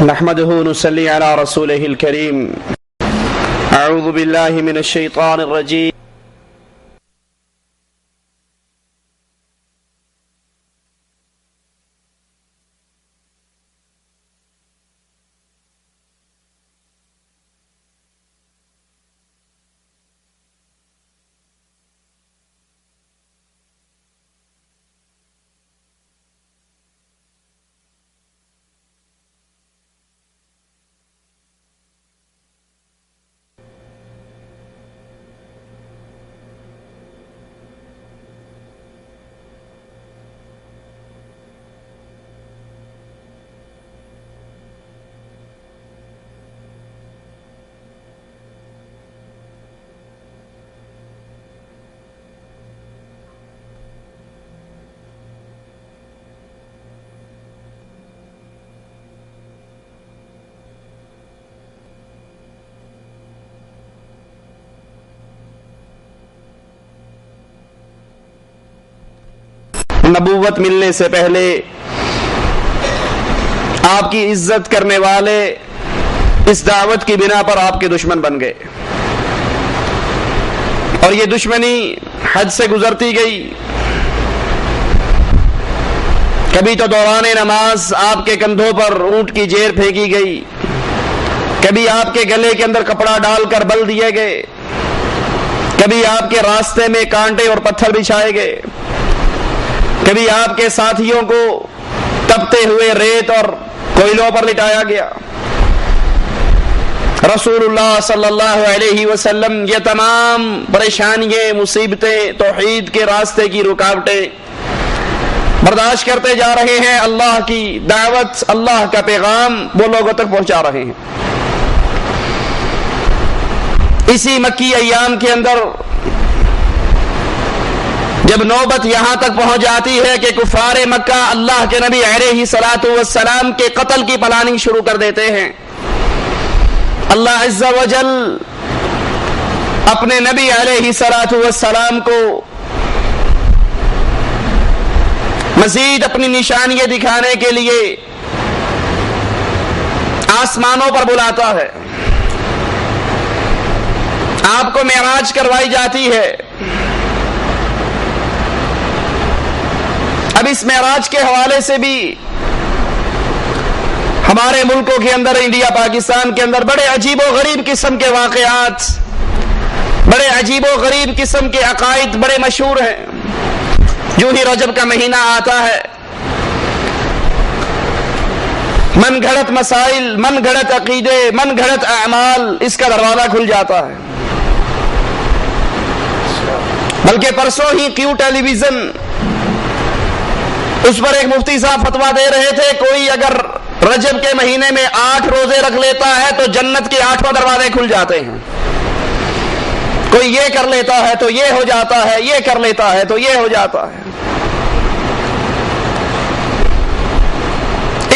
نحمده نصلي على رسوله الكريم اعوذ بالله من الشيطان الرجيم نبوت ملنے سے پہلے آپ کی عزت کرنے والے اس دعوت کی بنا پر آپ کے دشمن بن گئے اور یہ دشمنی حد سے گزرتی گئی۔ کبھی تو دوران نماز آپ کے کندھوں پر اونٹ کی جیر پھینکی گئی، کبھی آپ کے گلے کے اندر کپڑا ڈال کر بل دیے گئے، کبھی آپ کے راستے میں کانٹے اور پتھر بچھائے گئے، کبھی آپ کے ساتھیوں کو تپتے ہوئے ریت اور کوئلوں پر لٹایا گیا۔ رسول اللہ صلی اللہ علیہ وسلم یہ تمام پریشانیاں، مصیبتیں، توحید کے راستے کی رکاوٹیں برداشت کرتے جا رہے ہیں، اللہ کی دعوت، اللہ کا پیغام وہ لوگوں تک پہنچا رہے ہیں۔ اسی مکی ایام کے اندر جب نوبت یہاں تک پہنچ جاتی ہے کہ کفار مکہ اللہ کے نبی علیہ الصلوۃ والسلام کے قتل کی پلاننگ شروع کر دیتے ہیں، اللہ عز و جل اپنے نبی علیہ الصلوۃ والسلام کو مزید اپنی نشانیاں دکھانے کے لیے آسمانوں پر بلاتا ہے، آپ کو معراج کروائی جاتی ہے۔ اب اس معراج کے حوالے سے بھی ہمارے ملکوں کے اندر، انڈیا پاکستان کے اندر بڑے عجیب و غریب قسم کے واقعات، بڑے عجیب و غریب قسم کے عقائد بڑے مشہور ہیں۔ جو ہی رجب کا مہینہ آتا ہے، من گھڑت مسائل، من گھڑت عقیدے، من گھڑت اعمال، اس کا دروازہ کھل جاتا ہے۔ بلکہ پرسوں ہی کیو ٹیلی ویژن اس پر ایک مفتی صاحب فتویٰ دے رہے تھے، کوئی اگر رجب کے مہینے میں 8 روزے رکھ لیتا ہے تو جنت کے 8 دروازے کھل جاتے ہیں۔ کوئی یہ کر لیتا ہے تو یہ ہو جاتا ہے، یہ کر لیتا ہے تو یہ ہو جاتا ہے۔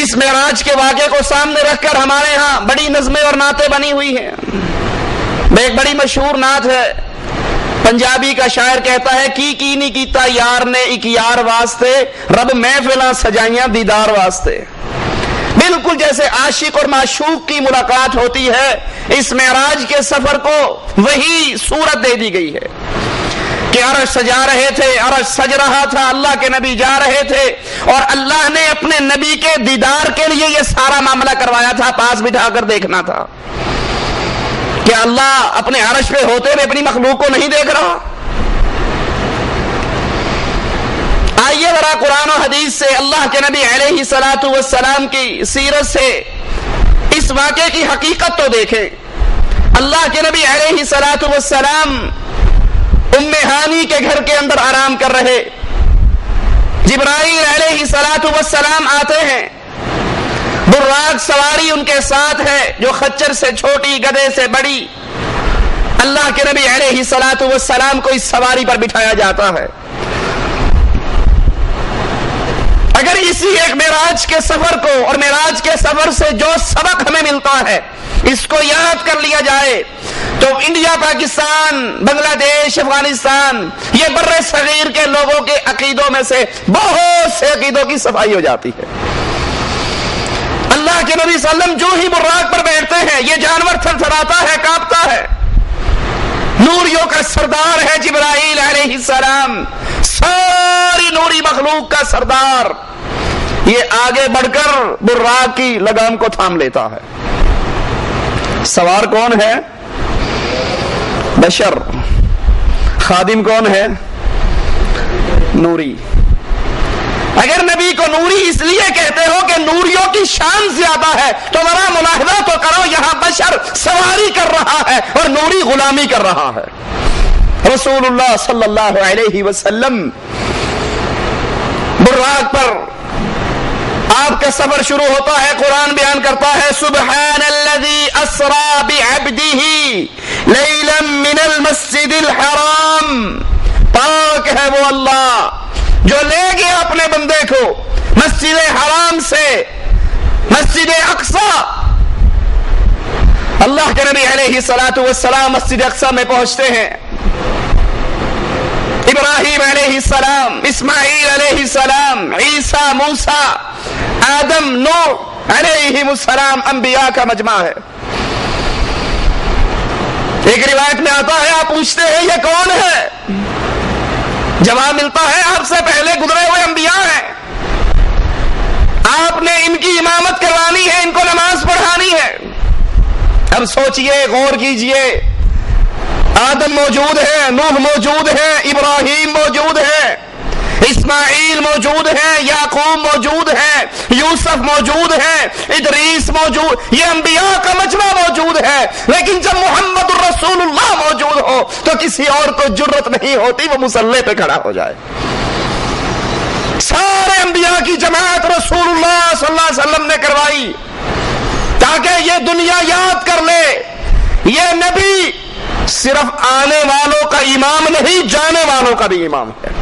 اس معراج کے واقعے کو سامنے رکھ کر ہمارے ہاں بڑی نظمیں اور نعتیں بنی ہوئی ہیں۔ ایک بڑی مشہور نعت ہے، پنجابی کا شاعر کہتا ہے، کی نہیں کیتا یار نے ایک یار واسطے، رب محفلاں سجائیاں دیدار واسطے۔ بالکل جیسے عاشق اور معشوق کی ملاقات ہوتی ہے، اس معراج کے سفر کو وہی صورت دے دی گئی ہے کہ عرش سجا رہے تھے، عرش سج رہا تھا، اللہ کے نبی جا رہے تھے اور اللہ نے اپنے نبی کے دیدار کے لیے یہ سارا معاملہ کروایا تھا، پاس بٹھا کر دیکھنا تھا کہ اللہ اپنے عرش پہ ہوتے ہوئے اپنی مخلوق کو نہیں دیکھ رہا۔ آئیے ذرا قرآن و حدیث سے، اللہ کے نبی علیہ الصلوۃ والسلام کی سیرت سے اس واقعے کی حقیقت تو دیکھیں۔ اللہ کے نبی علیہ الصلوۃ والسلام ام ہانی کے گھر کے اندر آرام کر رہے، جبرائیل علیہ الصلوۃ والسلام آتے ہیں، براق سواری ان کے ساتھ ہے جو خچر سے چھوٹی، گدھے سے بڑی، اللہ کے نبی علیہ الصلوۃ والسلام کو اس سواری پر بٹھایا جاتا ہے۔ اگر اسی ایک معراج کے سفر کو اور معراج کے سفر سے جو سبق ہمیں ملتا ہے اس کو یاد کر لیا جائے تو انڈیا، پاکستان، بنگلہ دیش، افغانستان، یہ بر صغیر کے لوگوں کے عقیدوں میں سے بہت سے عقیدوں کی صفائی ہو جاتی ہے۔ اللہ کے نبی صلی اللہ علیہ وسلم جو ہی براق پر بیٹھتے ہیں یہ جانور تھر تھراتا ہے، کانپتا ہے۔ نوریوں کا سردار ہے جبرائیل علیہ السلام، ساری نوری مخلوق کا سردار، یہ آگے بڑھ کر براق کی لگام کو تھام لیتا ہے۔ سوار کون ہے؟ بشر۔ خادم کون ہے؟ نوری۔ اگر نبی کو نوری اس لیے کہتے ہو کہ نوریوں کی شان زیادہ ہے تو ذرا ملاحظہ تو کرو، یہاں بشر سواری کر رہا ہے اور نوری غلامی کر رہا ہے۔ رسول اللہ صلی اللہ علیہ وسلم براق پر آپ کا سفر شروع ہوتا ہے، قرآن بیان کرتا ہے سبحان الذی اسری بعبدہ لیلا من المسجد الحرام، پاک ہے وہ اللہ جو لے گیا اپنے بندے کو مسجد حرام سے مسجد اقصی۔ اللہ کے نبی علیہ الصلوۃ والسلام مسجد اقصی میں پہنچتے ہیں، ابراہیم علیہ السلام، اسماعیل علیہ السلام، عیسیٰ، موسیٰ، آدم، نوح علیہم السلام انبیاء کا مجمع ہے۔ ایک روایت میں آتا ہے آپ پوچھتے ہیں یہ کون ہے؟ جواب ملتا ہے آپ سے پہلے گزرے ہوئے انبیاء ہیں، آپ نے ان کی امامت کروانی ہے، ان کو نماز پڑھانی ہے۔ اب سوچئے، غور کیجئے، آدم موجود ہے، نوح موجود ہے، ابراہیم موجود ہے، اسماعیل موجود ہے، یعقوب موجود ہے، یوسف موجود ہے، ادریس موجود، یہ انبیاء کا مجمع موجود ہے، لیکن جب محمد الرسول اللہ موجود ہو تو کسی اور کو جرت نہیں ہوتی وہ مصلی پہ کھڑا ہو جائے۔ سارے انبیاء کی جماعت رسول اللہ صلی اللہ علیہ وسلم نے کروائی تاکہ یہ دنیا یاد کر لے یہ نبی صرف آنے والوں کا امام نہیں، جانے والوں کا بھی امام ہے۔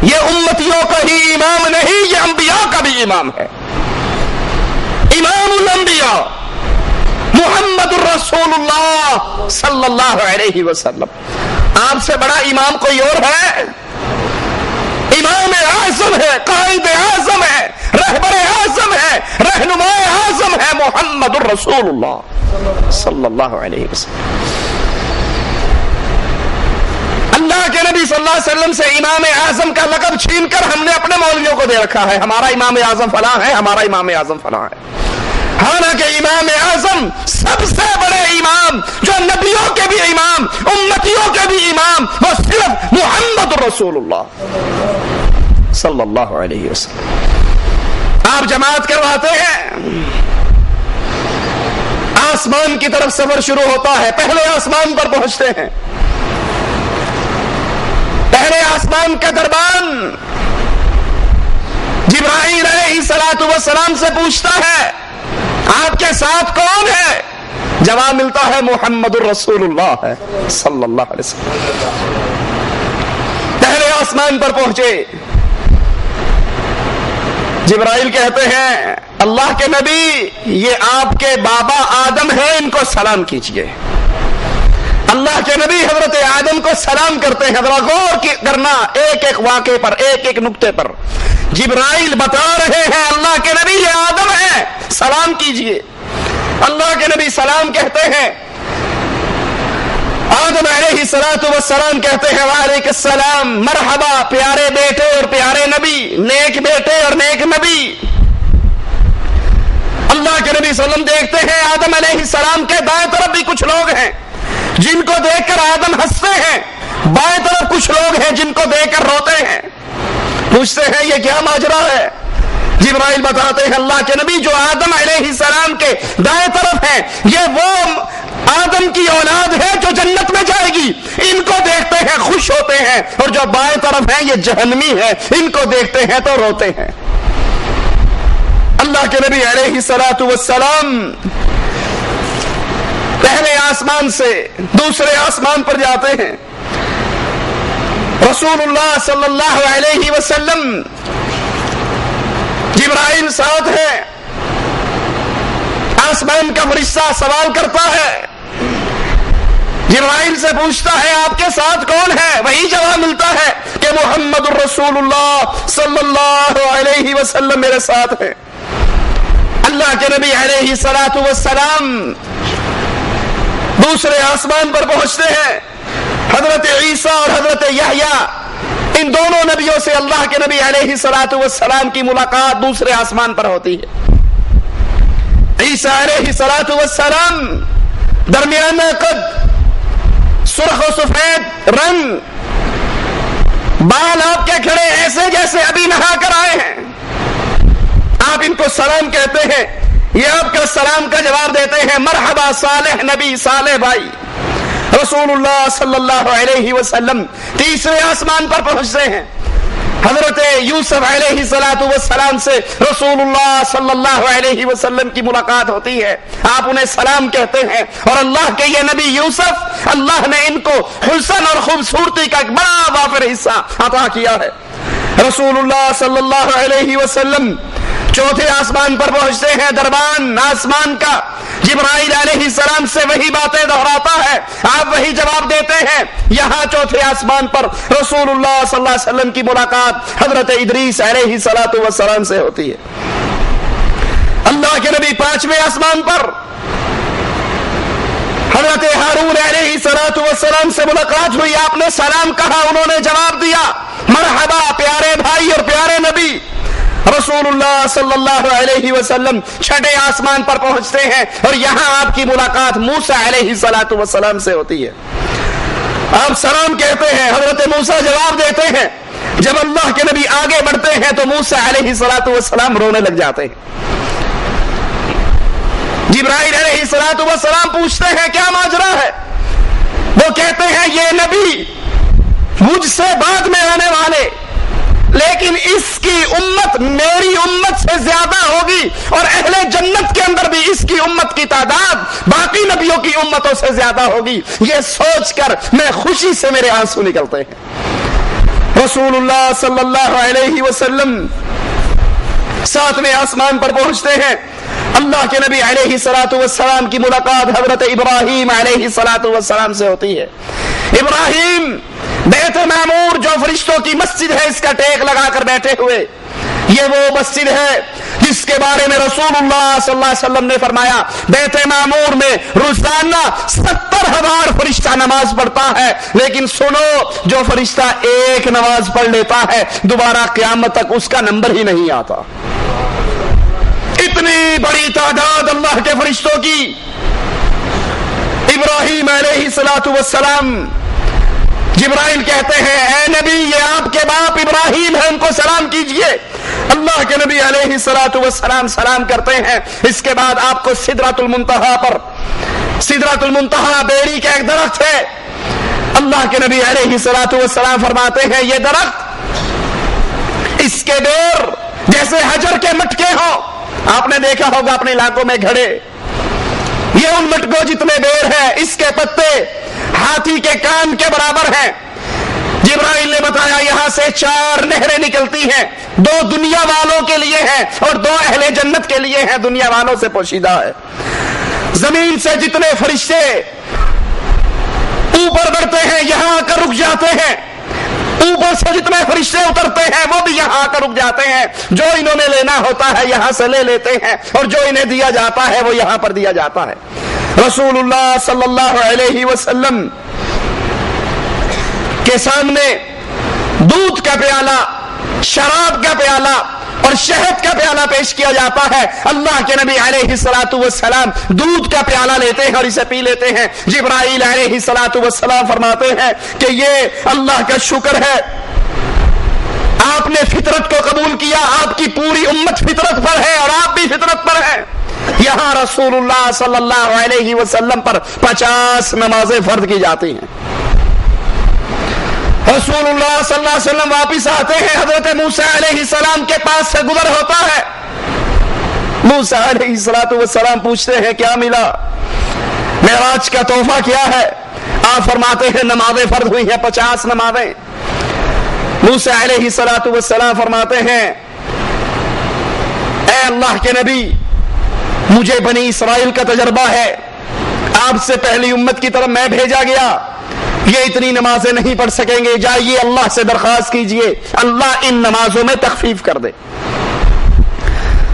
یہ امتیوں کا ہی امام نہیں، یہ انبیاء کا بھی امام ہے۔ امام الانبیاء محمد الرسول اللہ صلی اللہ علیہ وسلم، آپ سے بڑا امام کوئی اور ہے؟ امام اعظم ہے، قائد اعظم ہے، رہبر اعظم ہے، رہنما اعظم ہے محمد الرسول اللہ صلی اللہ علیہ وسلم۔ اللہ کے نبی صلی اللہ علیہ وسلم سے امام اعظم کا لقب چھین کر ہم نے اپنے مولویوں کو دے رکھا ہے، ہمارا امام اعظم فلاں ہے، ہمارا امام اعظم فلاں ہے۔ حالانکہ امام اعظم سب سے بڑے امام، جو نبیوں کے بھی امام، امتیوں کے بھی امام، وہ صرف محمد رسول اللہ صلی اللہ علیہ وسلم۔ آپ جماعت کرواتے ہیں، آسمان کی طرف سفر شروع ہوتا ہے، پہلے آسمان پر پہنچتے ہیں، پہلے آسمان کا دربان جبرائیل علیہ الصلوۃ والسلام سے پوچھتا ہے آپ کے ساتھ کون ہے؟ جواب ملتا ہے محمد الرسول اللہ ہے صلی اللہ علیہ وسلم۔ پہلے آسمان پر پہنچے، جبرائیل کہتے ہیں اللہ کے نبی یہ آپ کے بابا آدم ہیں، ان کو سلام کیجئے۔ اللہ کے نبی حضرت آدم کو سلام کرتے ہیں۔ ذرا غور کرنا ایک ایک واقعے پر، ایک ایک نقطے پر۔ جبرائیل بتا رہے ہیں اللہ کے نبی یہ آدم ہے، سلام کیجئے۔ اللہ کے نبی سلام کہتے ہیں، آدم علیہ السلام کہتے ہیں وعلیکم السلام، مرحبا پیارے بیٹے اور پیارے نبی، نیک بیٹے اور نیک نبی۔ اللہ کے نبی صلی اللہ علیہ وسلم دیکھتے ہیں آدم علیہ السلام کے دائیں طرف بھی کچھ لوگ ہیں جن کو دیکھ کر آدم ہنستے ہیں، بائیں طرف کچھ لوگ ہیں جن کو دیکھ کر روتے ہیں۔ پوچھتے ہیں یہ کیا ماجرا ہے؟ جبرائیل بتاتے ہیں اللہ کے نبی جو آدم علیہ السلام کے دائیں طرف ہیں یہ وہ آدم کی اولاد ہے جو جنت میں جائے گی، ان کو دیکھتے ہیں خوش ہوتے ہیں، اور جو بائیں طرف ہیں یہ جہنمی ہے، ان کو دیکھتے ہیں تو روتے ہیں۔ اللہ کے نبی علیہ الصلوۃ والسلام پہلے آسمان سے دوسرے آسمان پر جاتے ہیں، رسول اللہ صلی اللہ علیہ وسلم، جبرائیل ساتھ ہے، آسمان کا فرشتہ سوال کرتا ہے، جبرائیل سے پوچھتا ہے آپ کے ساتھ کون ہے؟ وہی جواب ملتا ہے کہ محمد الرسول اللہ صلی اللہ علیہ وسلم میرے ساتھ ہے۔ اللہ کے نبی علیہ الصلوۃ والسلام دوسرے آسمان پر پہنچتے ہیں. حضرت عیسیٰ اور حضرت یحییٰ ان دونوں نبیوں سے اللہ کے نبی علیہ الصلوۃ والسلام کی ملاقات دوسرے آسمان پر ہوتی ہے. عیسیٰ علیہ الصلوۃ والسلام درمیانہ قد، سرخ و سفید رنگ، بال آپ کے کھڑے ایسے جیسے ابھی نہا کر آئے ہیں. آپ ان کو سلام کہتے ہیں، یہ آپ کا سلام کا جواب دیتے ہیں، مرحبا صالح نبی، صالح بھائی. رسول اللہ صلی اللہ علیہ وسلم تیسرے آسمان پر پہنچتے ہیں. حضرت یوسف علیہ الصلوۃ والسلام سے رسول اللہ صلی اللہ علیہ وسلم کی ملاقات ہوتی ہے. آپ انہیں سلام کہتے ہیں، اور اللہ کے یہ نبی یوسف، اللہ نے ان کو حسن اور خوبصورتی کا ایک بڑا وافر حصہ عطا کیا ہے. رسول اللہ صلی اللہ علیہ وسلم چوتھے آسمان پر پہنچتے ہیں. دربان آسمان کا جبرائیل علیہ السلام سے وہی باتیں دہراتا ہے، آپ وہی جواب دیتے ہیں. یہاں چوتھے آسمان پر رسول اللہ صلی اللہ علیہ وسلم کی ملاقات حضرت ادریس علیہ الصلوۃ والسلام سے ہوتی ہے. اللہ کے نبی پانچویں آسمان پر حضرت ہارون علیہ الصلوۃ والسلام سے ملاقات ہوئی. آپ نے سلام کہا، انہوں نے جواب دیا، مرحبا پیارے بھائی اور پیارے نبی. رسول اللہ صلی اللہ علیہ وسلم چھٹے آسمان پر پہنچتے ہیں، اور یہاں آپ کی ملاقات موسیٰ علیہ الصلوۃ والسلام سے ہوتی ہے. آپ سلام کہتے ہیں، حضرت موسیٰ جواب دیتے ہیں. جب اللہ کے نبی آگے بڑھتے ہیں تو موسیٰ علیہ الصلوۃ والسلام رونے لگ جاتے ہیں. جبرائیل علیہ الصلوۃ والسلام پوچھتے ہیں کیا ماجرا ہے؟ وہ کہتے ہیں یہ نبی مجھ سے بعد میں آنے والے، لیکن اس کی امت میری امت سے زیادہ ہوگی، اور اہل جنت کے اندر بھی اس کی امت کی تعداد باقی نبیوں کی امتوں سے زیادہ ہوگی. یہ سوچ کر میں خوشی سے میرے آنسو نکلتے ہیں. رسول اللہ صلی اللہ علیہ وسلم ساتویں آسمان پر پہنچتے ہیں. اللہ کے نبی علیہ الصلوۃ والسلام کی ملاقات حضرت ابراہیم علیہ الصلوۃ والسلام سے ہوتی ہے. ابراہیم بیت معمور جو فرشتوں کی مسجد ہے، اس کا ٹیک لگا کر بیٹھے ہوئے، یہ وہ مسجد ہے جس کے بارے میں رسول اللہ صلی اللہ علیہ وسلم نے فرمایا بیت معمور میں روزانہ 70,000 فرشتہ نماز پڑھتا ہے، لیکن سنو، جو فرشتہ ایک نماز پڑھ لیتا ہے دوبارہ قیامت تک اس کا نمبر ہی نہیں آتا. اتنی بڑی تعداد اللہ کے فرشتوں کی. ابراہیم علیہ الصلوۃ والسلام، جبرائیل کہتے ہیں اے نبی یہ آپ کے باپ ابراہیم ہیں، ان کو سلام کیجئے. اللہ کے نبی علیہ الصلوۃ والسلام سلام کرتے ہیں. اس کے بعد آپ کو سدرۃ المنتہا پر، سدرۃ المنتہا بیری کا ایک درخت ہے، اللہ کے نبی علیہ الصلوۃ والسلام فرماتے ہیں یہ درخت، اس کے بیر جیسے حجر کے مٹکے ہوں. آپ نے دیکھا ہوگا اپنے علاقوں میں گھڑے، یہ ان مٹکوں جتنے بیر ہیں، اس کے پتے ہاتھی کے کان کے برابر ہیں. جبرائیل نے بتایا یہاں سے 4 نہریں نکلتی ہیں، 2 دنیا والوں کے لیے ہیں اور 2 اہل جنت کے لیے ہیں، دنیا والوں سے پوشیدہ ہے. زمین سے جتنے فرشتے اوپر بڑھتے ہیں یہاں آ کر رک جاتے ہیں، اوپر سے جتنے فرشتے اترتے ہیں وہ بھی یہاں آ کر رک جاتے ہیں. جو انہوں نے لینا ہوتا ہے یہاں سے لے لیتے ہیں، اور جو انہیں دیا جاتا ہے وہ یہاں پر دیا جاتا ہے. رسول اللہ صلی اللہ علیہ وسلم کے سامنے دودھ کا پیالہ، شراب کا پیالہ اور شہد کا پیالہ پیش کیا جاتا ہے. اللہ کے نبی علیہ الصلوۃ والسلام دودھ کا پیالہ لیتے ہیں اور اسے پی لیتے ہیں. جبرائیل علیہ الصلوۃ والسلام فرماتے ہیں کہ یہ اللہ کا شکر ہے، آپ نے فطرت کو قبول کیا، آپ کی پوری امت فطرت پر ہے اور آپ بھی فطرت پر ہیں. یہاں رسول اللہ صلی اللہ علیہ وسلم پر 50 نمازیں فرض کی جاتی ہیں. رسول اللہ صلی اللہ علیہ وسلم واپس آتے ہیں، حضرت موسیٰ علیہ السلام کے پاس سے گزر ہوتا ہے. موسیٰ علیہ السلام پوچھتے ہیں کیا ملا، معراج کا تحفہ کیا ہے؟ آپ فرماتے ہیں نمازیں فرض ہوئی ہیں 50 نمازیں. موسیٰ علیہ السلام فرماتے ہیں اے اللہ کے نبی، مجھے بنی اسرائیل کا تجربہ ہے، آپ سے پہلی امت کی طرف میں بھیجا گیا، یہ اتنی نمازیں نہیں پڑھ سکیں گے، جائیے اللہ سے درخواست کیجئے اللہ ان نمازوں میں تخفیف کر دے.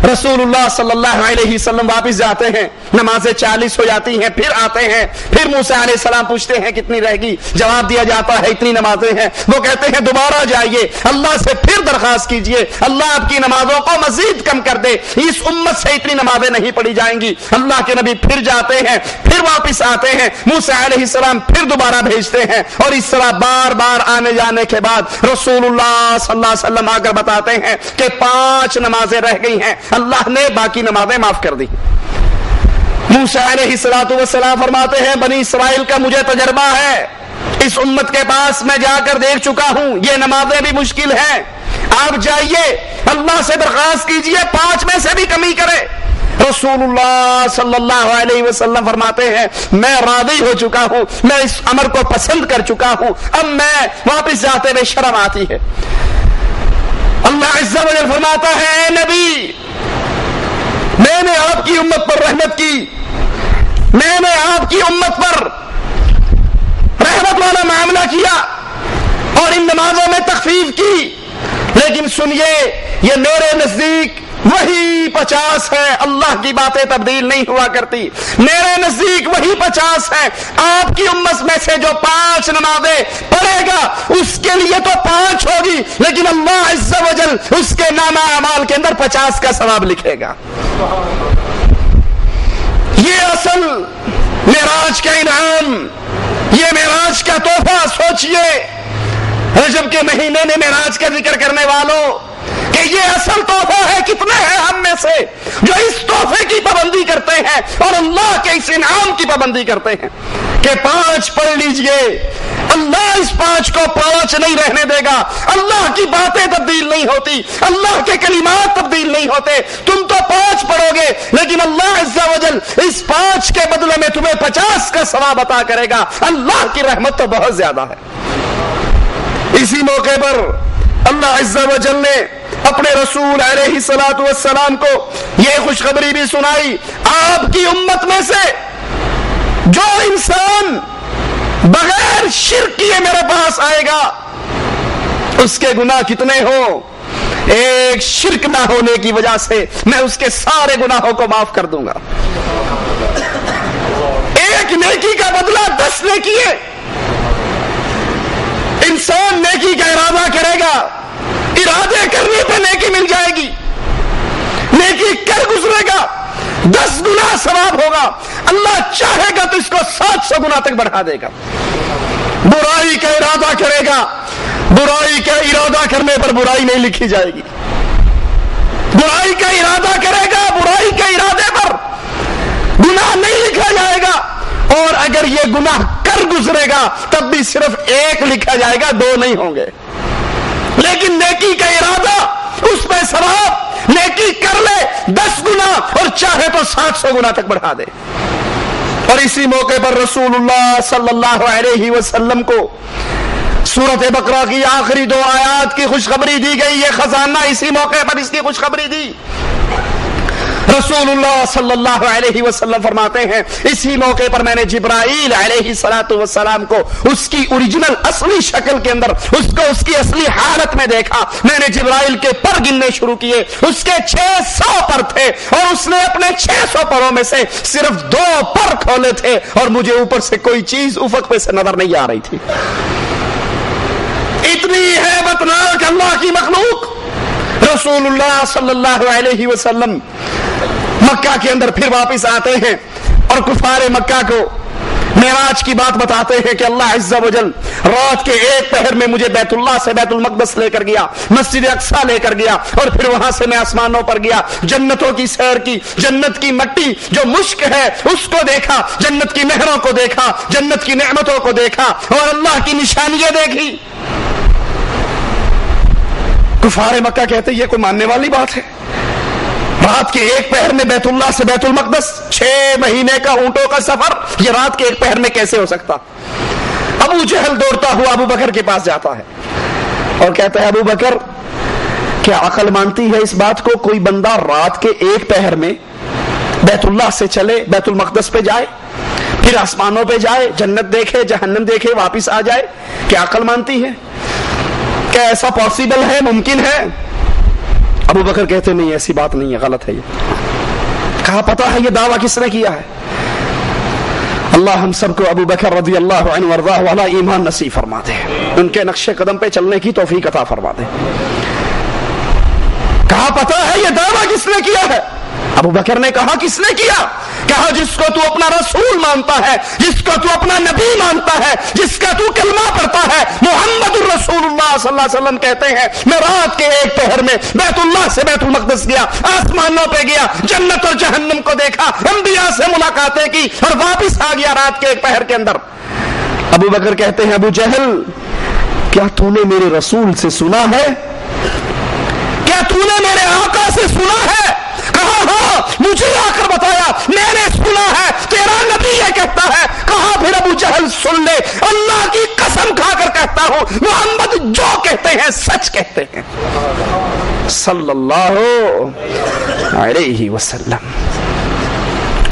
رسول اللہ صلی اللہ علیہ وسلم واپس جاتے ہیں، نمازیں 40 ہو جاتی ہیں، پھر آتے ہیں، پھر موسیٰ علیہ السلام پوچھتے ہیں کتنی رہ گی، جواب دیا جاتا ہے اتنی نمازیں ہیں۔ وہ کہتے ہیں دوبارہ جائیے، اللہ سے پھر درخواست کیجئے، اللہ آپ کی نمازوں کو مزید کم کر دے، اس امت سے اتنی نمازیں نہیں پڑھی جائیں گی۔ اللہ کے نبی پھر جاتے ہیں، پھر واپس آتے ہیں، موسیٰ علیہ السلام پھر دوبارہ بھیجتے ہیں، اور اس طرح بار بار آنے جانے کے بعد رسول اللہ صلی اللہ علیہ وسلم آ کر بتاتے ہیں کہ 5 نمازیں رہ گئی ہیں، اللہ نے باقی نمازیں معاف کر دی۔ موسیٰ علیہ السلام فرماتے ہیں بنی اسرائیل کا مجھے تجربہ ہے، اس امت کے پاس میں جا کر دیکھ چکا ہوں، یہ نمازیں بھی مشکل ہیں، آپ جائیے اللہ سے درخواست کیجئے 5 میں سے بھی کمی کرے۔ رسول اللہ صلی اللہ علیہ وسلم فرماتے ہیں میں راضی ہو چکا ہوں، میں اس امر کو پسند کر چکا ہوں، اب میں واپس جاتے ہوئے شرم آتی ہے۔ اللہ عز و جل فرماتا ہے اے نبی، میں نے آپ کی امت پر رحمت کی، میں نے آپ کی امت پر رحمت والا معاملہ کیا اور ان نمازوں میں تخفیف کی، لیکن سنیے یہ میرے نزدیک وہی 50 ہے، اللہ کی باتیں تبدیل نہیں ہوا کرتی، میرے نزدیک وہی 50 ہے، آپ کی امت میں سے جو 5 نمازیں پڑھے گا اس کے لیے تو 5 ہوگی، لیکن اللہ عز و جل اس کے نامہ اعمال کے اندر 50 کا ثواب لکھے گا۔ یہ اصل معراج کا انعام، یہ معراج کا تحفہ، سوچئے رجب کے مہینے میں معراج کا ذکر کرنے والوں کہ یہ اصل تحفہ ہے، کتنے ہیں ہم میں سے جو اس تحفے کی پابندی کرتے ہیں اور اللہ کے اس انعام کی پابندی کرتے ہیں کہ 5 پڑھ لیجئے، اللہ اس 5 کو 5 نہیں رہنے دے گا، اللہ کی باتیں تبدیل نہیں ہوتی، اللہ کے کلمات تبدیل نہیں ہوتے، تم تو 5 پڑھو گے لیکن اللہ عز و جل اس 5 کے بدلے میں تمہیں 50 کا ثواب عطا کرے گا، اللہ کی رحمت تو بہت زیادہ ہے۔ اسی موقع پر اللہ عز و جل نے اپنے رسول علیہ السلام کو یہ خوشخبری بھی سنائی، آپ کی امت میں سے جو انسان بغیر شرک کیے میرے پاس آئے گا اس کے گناہ کتنے ہوں، ایک شرک نہ ہونے کی وجہ سے میں اس کے سارے گناہوں کو معاف کر دوں گا، ایک نیکی کا بدلہ 10 نیکی ہے، انسان نیکی کا ارادہ کرے گا، ارادے کرنے پہ نیکی مل جائے گی، نیکی کر گزرے گا 10 گنا ثواب ہوگا، اللہ چاہے گا تو اس کو 700 گنا تک بڑھا دے گا۔ برائی کا ارادہ کرے گا، برائی کا ارادہ کرنے پر برائی نہیں لکھی جائے گی، برائی کا ارادہ کرے گا، برائی کے ارادے پر گناہ نہیں لکھا جائے گا، اور اگر یہ گناہ کر گزرے گا تب بھی صرف 1 لکھا جائے گا، 2 نہیں ہوں گے، لیکن نیکی کا ارادہ اس میں ثواب، نیکی کر لے 10 گنا اور چاہے تو 700 گنا تک بڑھا دے۔ اور اسی موقع پر رسول اللہ صلی اللہ علیہ وسلم کو سورۃ بقرہ کی آخری 2 آیات کی خوشخبری دی گئی، یہ خزانہ اسی موقع پر اس کی خوشخبری دی۔ رسول اللہ صلی اللہ علیہ وسلم فرماتے ہیں اسی موقع پر میں نے جبرائیل علیہ السلام کو اس کی اوریجنل اصلی شکل کے اندر اس کو اس کی اصلی حالت میں دیکھا، میں نے جبرائیل کے پر گننے شروع کیے، اس کے 600 پر تھے اور اس نے اپنے 600 پروں میں سے صرف 2 پر کھولے تھے اور مجھے اوپر سے کوئی چیز افق پہ سے نظر نہیں آ رہی تھی۔ اتنی ہیبت ناک اللہ کی مخلوق۔ رسول اللہ صلی اللہ علیہ وسلم مکہ کے اندر پھر واپس آتے ہیں اور کفار مکہ کو معراج کی بات بتاتے ہیں کہ اللہ عز و جل رات کے 1 پہر میں مجھے بیت اللہ سے بیت المقدس لے کر گیا، مسجد اقصی لے کر گیا اور پھر وہاں سے میں آسمانوں پر گیا، جنتوں کی سیر کی، جنت کی مٹی جو مشک ہے اس کو دیکھا، جنت کی نہروں کو دیکھا، جنت کی نعمتوں کو دیکھا اور اللہ کی نشانیاں دیکھی۔ کفار مکہ کہتے یہ کوئی ماننے والی بات ہے، رات کے 1 پہر میں بیت اللہ سے بیت المقدس 6 مہینے کا اونٹوں کا سفر، یہ رات کے 1 پہر میں کیسے ہو سکتا؟ ابو جہل دوڑتا ہوا ابو بکر کے پاس جاتا ہے اور کہتا ہے ابو بکر کیا عقل مانتی ہے اس بات کو، کوئی بندہ رات کے 1 پہر میں بیت اللہ سے چلے، بیت المقدس پہ جائے، پھر آسمانوں پہ جائے، جنت دیکھے، جہنم دیکھے، واپس آ جائے، کیا عقل مانتی ہے؟ کیا ایسا پاسبل ہے، ممکن ہے؟ ابو بکر کہتے نہیں ایسی بات نہیں ہے، غلط ہے یہ۔ کہا پتہ ہے یہ دعویٰ کس نے کیا ہے؟ اللہ ہم سب کو ابو بکر رضی اللہ عنہ وارضاہ والا ایمان نصیب فرما دے، ان کے نقش قدم پہ چلنے کی توفیق عطا فرما دے۔ کہا پتہ ہے یہ دعویٰ کس نے کیا ہے؟ ابو بکر نے کہا کس نے کیا؟ کہا جس کو تو اپنا رسول مانتا ہے، جس کو تو اپنا نبی مانتا ہے، جس کا تو کلمہ پڑھتا ہے، محمد الرسول اللہ صلی اللہ علیہ وسلم کہتے ہیں میں رات کے ایک پہر میں بیت اللہ سے بیت المقدس گیا، آسمانوں پہ گیا، جنت اور جہنم کو دیکھا، انبیاء سے ملاقاتیں کی اور واپس آ گیا رات کے ایک پہر کے اندر۔ ابو بکر کہتے ہیں ابو جہل کیا تو نے میرے رسول سے سنا ہے؟ کیا تو نے میرے آقا سے سنا ہے؟ کہا ہاں، مجھے آ کر بتایا، میں نے سنا ہے، تیرا نبی یہ کہتا ہے۔ کہا پھر ابو جہل سن لے، اللہ کی قسم کھا کر کہتا ہوں محمد جو کہتے ہیں سچ کہتے ہیں صلی اللہ علیہ وسلم۔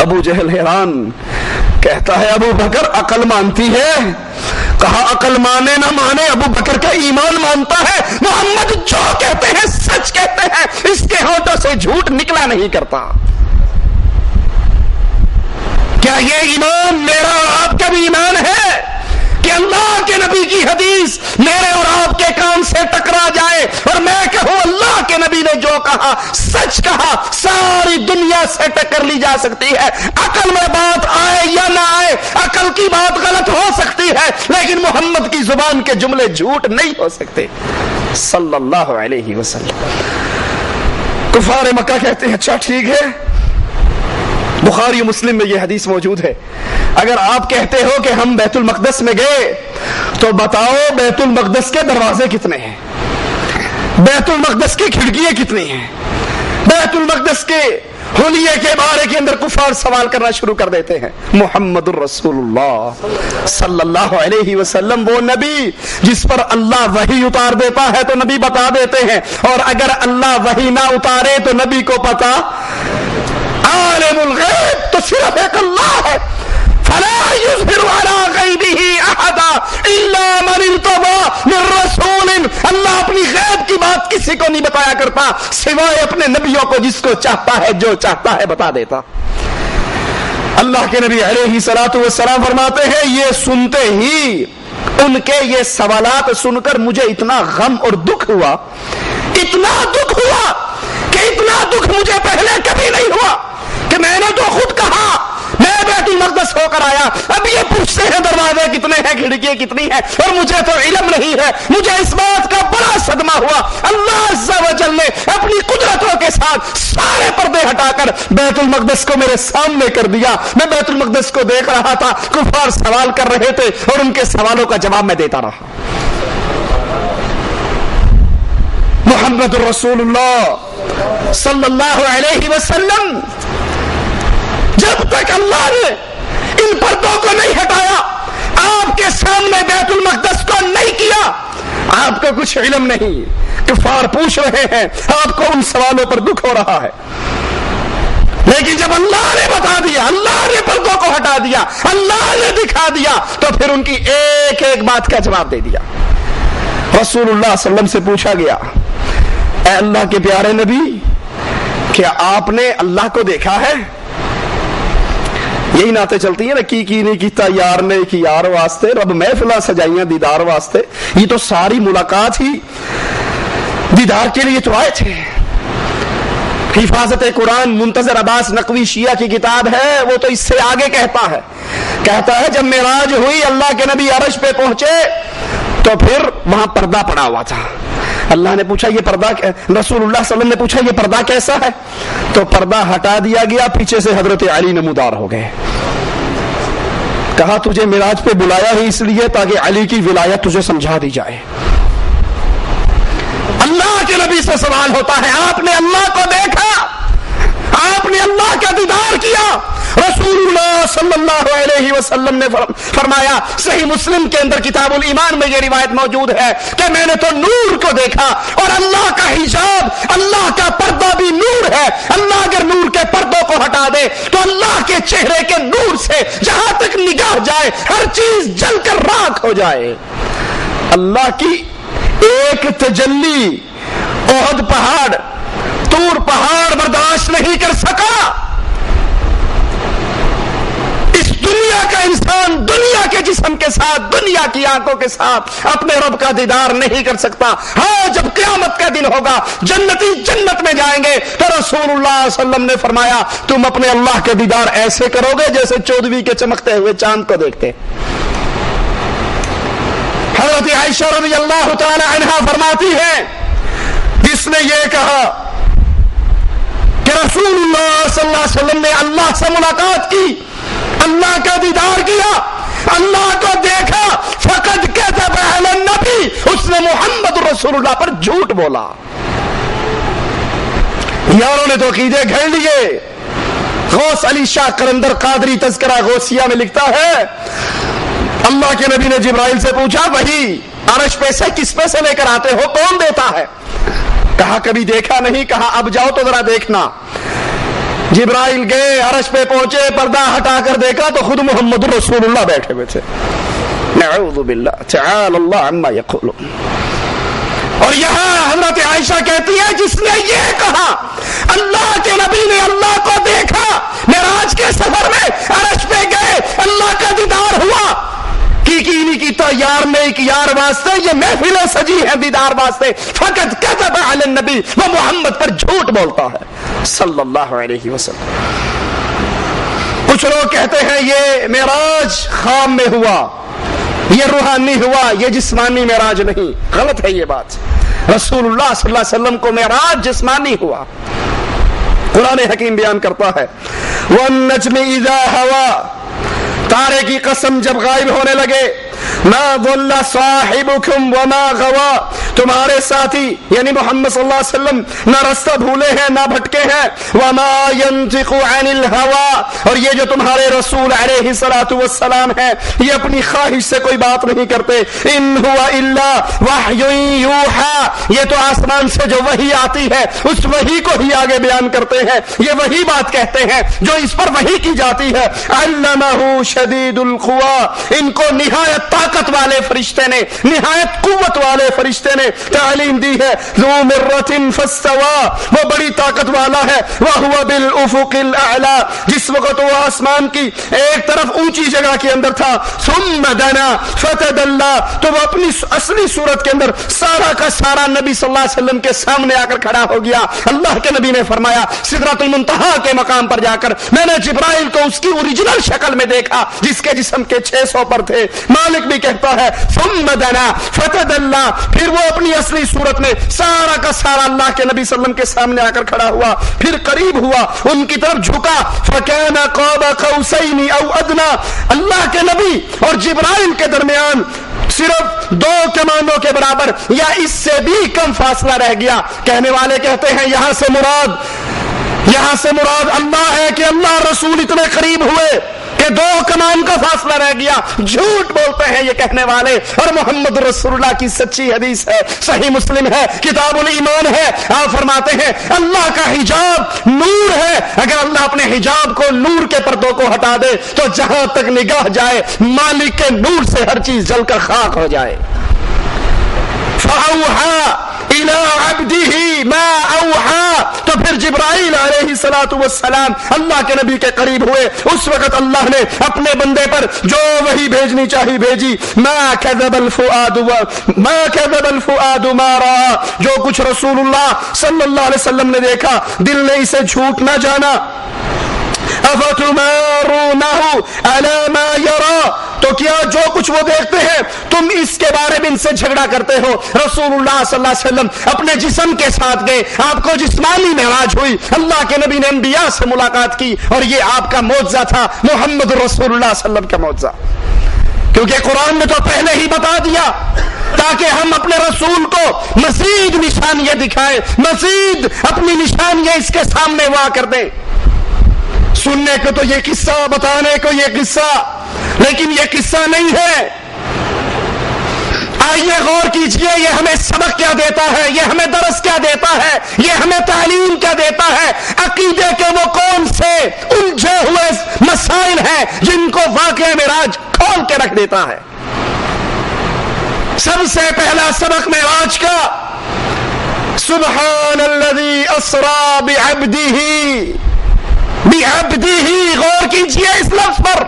ابو جہل حیران، کہتا ہے ابو بکر عقل مانتی ہے؟ کہا عقل مانے نہ مانے ابو بکر کا ایمان مانتا ہے، محمد جو کہتے ہیں سچ کہتے ہیں، اس کے ہونٹوں سے جھوٹ نکلا نہیں کرتا۔ کیا یہ ایمان میرا اور آپ کا بھی ایمان ہے کہ اللہ کے نبی کی حدیث میرے اور آپ کے کان سے ٹکرا جائے اور میں کہوں اللہ کے نبی نے جو کہا سچ کہا، ساری دنیا سے ٹکر لی جا سکتی ہے، عقل میں بات آئے یا نہ آئے، عقل کی بات غلط ہو سکتی ہے لیکن محمد کی زبان کے جملے جھوٹ نہیں ہو سکتے صلی اللہ علیہ وسلم۔ کفار مکہ کہتے ہیں اچھا ٹھیک ہے، بخاری و مسلم میں یہ حدیث موجود ہے، اگر آپ کہتے ہو کہ ہم بیت المقدس میں گئے تو بتاؤ بیت المقدس کے دروازے کتنے ہیں، بیت المقدس کی کھڑکیاں کتنی ہیں، بیت المقدس کے حلیے کے بارے کے اندر کفار سوال کرنا شروع کر دیتے ہیں۔ محمد الرسول اللہ صلی اللہ علیہ وسلم وہ نبی جس پر اللہ وحی اتار دیتا ہے تو نبی بتا دیتے ہیں، اور اگر اللہ وحی نہ اتارے تو نبی کو پتا عالم الغیب تو صرف ایک اللہ ہے، فلا یظہر علی غیبہ احدا الا من ارتضی من رسول، اللہ اپنی غیب کی بات کسی کو نہیں بتایا کرتا سوائے اپنے نبیوں کو، جس کو چاہتا ہے جو چاہتا ہے بتا دیتا۔ اللہ کے نبی علیہ الصلوۃ والسلام فرماتے ہیں یہ سنتے ہی ان کے یہ سوالات سن کر مجھے اتنا غم اور دکھ ہوا، اتنا دکھ ہوا کہ اتنا دکھ مجھے پہلے کبھی نہیں ہوا کہ میں نے تو خود کہا میں بیت المقدس ہو کر آیا، اب یہ پوچھتے ہیں دروازے کتنے ہیں، کھڑکیاں کتنی ہیں، اور مجھے تو علم نہیں ہے۔ مجھے اس بات کا بڑا صدمہ ہوا، اللہ عز و جل نے اپنی قدرتوں کے ساتھ سارے پردے ہٹا کر بیت المقدس کو میرے سامنے کر دیا، میں بیت المقدس کو دیکھ رہا تھا، کفار سوال کر رہے تھے اور ان کے سوالوں کا جواب میں دیتا رہا۔ محمد الرسول اللہ صلی اللہ علیہ وسلم جب تک اللہ نے ان پردوں کو نہیں ہٹایا، آپ کے سامنے بیت المقدس کو نہیں کیا، آپ کو کچھ علم نہیں، کفار پوچھ رہے ہیں، آپ کو ان سوالوں پر دکھ ہو رہا ہے، لیکن جب اللہ نے بتا دیا، اللہ نے پردوں کو ہٹا دیا، اللہ نے دکھا دیا، تو پھر ان کی ایک ایک بات کا جواب دے دیا۔ رسول اللہ صلی اللہ علیہ وسلم سے پوچھا گیا اے اللہ کے پیارے نبی کیا آپ نے اللہ کو دیکھا ہے؟ یہی نعتیں چلتی ہیں نا، کی نہیں کیتا یار نے کی یار واسطے، رب محفلاں سجائیاں دیدار واسطے، یہ تو ساری ملاقات ہی دیدار کے لیے تو آئے تھے۔ حفاظت قرآن منتظر عباس نقوی شیعہ کی کتاب ہے، وہ تو اس سے آگے کہتا ہے جب معراج ہوئی اللہ کے نبی عرش پہ پہنچے تو پھر وہاں پردہ پڑا ہوا تھا، اللہ نے پوچھا یہ پردہ، رسول اللہ صلی اللہ علیہ وسلم نے پوچھا یہ پردہ کیسا ہے، تو پردہ ہٹا دیا گیا، پیچھے سے حضرت علی نمودار ہو گئے، کہا تجھے معراج پہ بلایا ہی اس لیے تاکہ علی کی ولایت تجھے سمجھا دی جائے۔ اللہ کے نبی سے سوال ہوتا ہے آپ نے اللہ کو دیکھا، آپ نے اللہ کا دیدار کیا؟ رسول اللہ صلی اللہ علیہ وسلم نے فرمایا، صحیح مسلم کے اندر کتاب الایمان میں یہ روایت موجود ہے کہ میں نے تو نور کو دیکھا، اور اللہ کا حجاب، اللہ کا پردہ بھی نور ہے، اللہ اگر نور کے پردوں کو ہٹا دے تو اللہ کے چہرے کے نور سے جہاں تک نگاہ جائے ہر چیز جل کر راکھ ہو جائے۔ اللہ کی ایک تجلی احد پہاڑ طور پہاڑ برداشت نہیں کر سکا. اس دنیا کا انسان دنیا کے جسم کے ساتھ, دنیا کی آنکھوں کے ساتھ اپنے رب کا دیدار نہیں کر سکتا. ہاں جب قیامت کا دن ہوگا, جنتی جنت میں جائیں گے, تو رسول اللہ صلی اللہ علیہ وسلم نے فرمایا تم اپنے اللہ کے دیدار ایسے کرو گے جیسے 14ویں کے چمکتے ہوئے چاند کو دیکھتے. حضرت عائشہ رضی اللہ تعالی عنہا فرماتی ہے, جس نے یہ کہا کہ رسول اللہ صلی اللہ علیہ وسلم نے اللہ سے ملاقات کی, اللہ کا دیدار کیا, اللہ کو دیکھا, فقد کذب علی النبی, اس نے محمد رسول اللہ پر جھوٹ بولا. یاروں نے تو عقیدے گھڑ لیے. غوث علی شاہ قلندر قادری تذکرہ غوثیہ میں لکھتا ہے, اللہ کے نبی نے جبرائیل سے پوچھا وہی عرش پہ سے کس پہ سے لے کر آتے ہو, کون دیتا ہے؟ کہا کبھی دیکھا نہیں. کہا اب جاؤ تو ذرا دیکھنا. جبرائیل گئے, عرش پہ پہنچے, پردہ ہٹا کر دیکھا تو خود محمد رسول اللہ بیٹھے ہوئے تھے. نعوذ باللہ تعالی اللہ عما یقولون. اور یہاں حضرت عائشہ کہتی ہے جس نے یہ کہا اللہ کے نبی نے اللہ کو دیکھا, معراج کے سفر میں عرش پہ گئے, اللہ کا دیدار ہوا, کی نہیں کیتا یار میں ایک یار واسطے, یہ محفل سجی ہے دیدار واسطے. فقط کذب علی النبی, وہ محمد پر جھوٹ بولتا ہے صلی اللہ علیہ وسلم. کچھ لوگ کہتے ہیں یہ معراج خام میں ہوا, یہ روحانی ہوا, یہ جسمانی معراج نہیں. غلط ہے یہ بات. رسول اللہ صلی اللہ علیہ وسلم کو معراج جسمانی ہوا. قرآن حکیم بیان کرتا ہے وَالنَّجْمِ إِذَا هَوَى, تارے کی قسم جب غائب ہونے لگے, مَا ضَلَّ صَاحِبُكُمْ وَمَا غَوَى, تمہارے ساتھی یعنی محمد صلی اللہ علیہ وسلم نہ رستہ بھولے ہیں نہ بھٹکے ہیں. وَمَا يَنْطِقُ عَنِ الْهَوَى, اور یہ جو تمہارے رسول علیہ الصلوۃ والسلام ہیں یہ اپنی خواہش سے کوئی بات نہیں کرتے. إِنْ هُوَ إِلَّا وَحْيٌ يُوحَى, یہ تو آسمان سے جو وحی آتی ہے اس وحی کو ہی آگے بیان کرتے ہیں. یہ وہی بات کہتے ہیں جو اس پر وحی کی جاتی ہے. عَلَّمَهُ شَدِيدُ الْقُوَى, ان کو نہایت طاقت والے فرشتے نے, نہایت قوت والے فرشتے نے تعلیم دی ہے. ذو مرۃ فاستوى, وہ بڑی طاقت والا ہے. وهو بالافق الاعلى, جس وقت وہ آسمان کی ایک طرف اونچی جگہ کے اندر تھا. ثم دنا فتدلى, تو وہ اپنی اصلی صورت کے اندر سارا کا سارا نبی صلی اللہ علیہ وسلم کے سامنے آ کر کھڑا ہو گیا. اللہ کے نبی نے فرمایا سدرۃ المنتہا کے مقام پر جا کر میں نے جبرائیل کو اس کی اوریجنل شکل میں دیکھا جس کے جسم کے 600 پر تھے. مالک بھی کہتا ہے ثم دنا فتدلى, پھر وہ اپنی اصلی صورت میں سارا کا سارا اللہ کے نبی صلی اللہ علیہ وسلم کے سامنے آ کر کھڑا ہوا, پھر قریب ہوا, ان کی طرف جھکا. فَكَانَ قَابَ قَوْسَيْنِ أَوْ أَدْنَى, اللہ کے نبی اور جبرائیل کے درمیان صرف 2 کمانوں کے برابر یا اس سے بھی کم فاصلہ رہ گیا. کہنے والے کہتے ہیں یہاں سے مراد اللہ ہے کہ اللہ رسول اتنے قریب ہوئے کہ 2 کمان کا فاصلہ رہ گیا. جھوٹ بولتے ہیں یہ کہنے والے. اور محمد رسول اللہ کی سچی حدیث ہے, صحیح مسلم ہے, کتاب الایمان ہے. آپ فرماتے ہیں اللہ کا حجاب نور ہے, اگر اللہ اپنے حجاب کو نور کے پردوں کو ہٹا دے تو جہاں تک نگاہ جائے مالک کے نور سے ہر چیز جل کر خاک ہو جائے. فَأَوْحَى إِلَىٰ عَبْدِهِ مَا أَوْحَى, تو پھر جبرائیل علیہ الصلوۃ والسلام اللہ کے نبی کے قریب ہوئے. اس وقت اللہ نے اپنے بندے پر جو وحی بھیجنی چاہی بھیجی. مَا كَذَبَ الْفُؤَادُ مَا رَأَىٰ, جو کچھ رسول اللہ صلی اللہ علیہ وسلم نے دیکھا دل نے اسے جھوٹ نہ جانا. أَفَتُمَارُونَهُ عَلَىٰ مَا يَرَىٰ, تو کیا جو کچھ وہ دیکھتے ہیں تم اس کے بارے میں ان سے جھگڑا کرتے ہو. رسول اللہ صلی اللہ علیہ وسلم اپنے جسم کے ساتھ گئے, آپ کو جسمانی معراج ہوئی, اللہ کے نبی نے انبیاء سے ملاقات کی, اور یہ آپ کا معجزہ تھا, محمد رسول اللہ صلی اللہ علیہ وسلم کا معجزہ. کیونکہ قرآن نے تو پہلے ہی بتا دیا تاکہ ہم اپنے رسول کو مزید نشانیاں دکھائیں, مزید اپنی نشانیاں اس کے سامنے وا کر دیں. سننے کو تو یہ قصہ, بتانے کو یہ قصہ, لیکن یہ قصہ نہیں ہے. آئیے غور کیجئے یہ ہمیں سبق کیا دیتا ہے, یہ ہمیں درس کیا دیتا ہے, یہ ہمیں تعلیم کیا دیتا ہے. عقیدے کے وہ کون سے الجھے ہوئے مسائل ہیں جن کو واقعہ معراج کھول کے رکھ دیتا ہے. سب سے پہلا سبق معراج کا, سبحان الذی اسرا بعبدہ، غور کیجئے اس لفظ پر،